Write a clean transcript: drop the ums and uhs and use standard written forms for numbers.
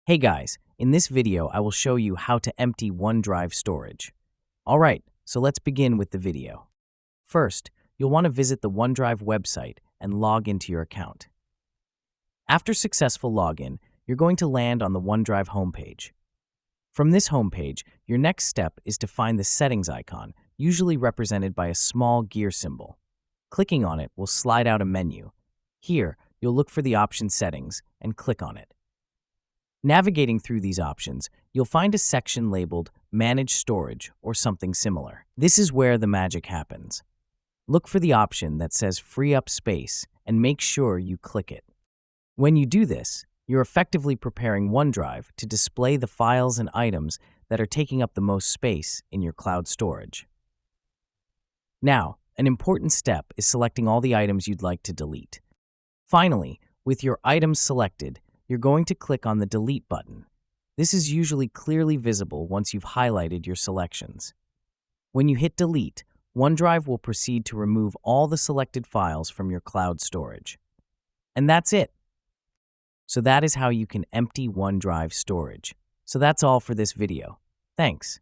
Hey guys, in this video I will show you how to empty OneDrive storage. Alright, so let's begin with the video. First, you'll want to visit the OneDrive website and log into your account. After successful login, you're going to land on the OneDrive homepage. From this homepage, your next step is to find the settings icon, usually represented by a small gear symbol. Clicking on it will slide out a menu. Here, you'll look for the option Settings and click on it. Navigating through these options, you'll find a section labeled Manage Storage or something similar. This is where the magic happens. Look for the option that says Free Up Space and make sure you click it. When you do this, you're effectively preparing OneDrive to display the files and items that are taking up the most space in your cloud storage. Now, an important step is selecting all the items you'd like to delete. Finally, with your items selected, you're going to click on the Delete button. This is usually clearly visible once you've highlighted your selections. When you hit Delete, OneDrive will proceed to remove all the selected files from your cloud storage. And that's it. So that is how you can empty OneDrive storage. So that's all for this video. Thanks.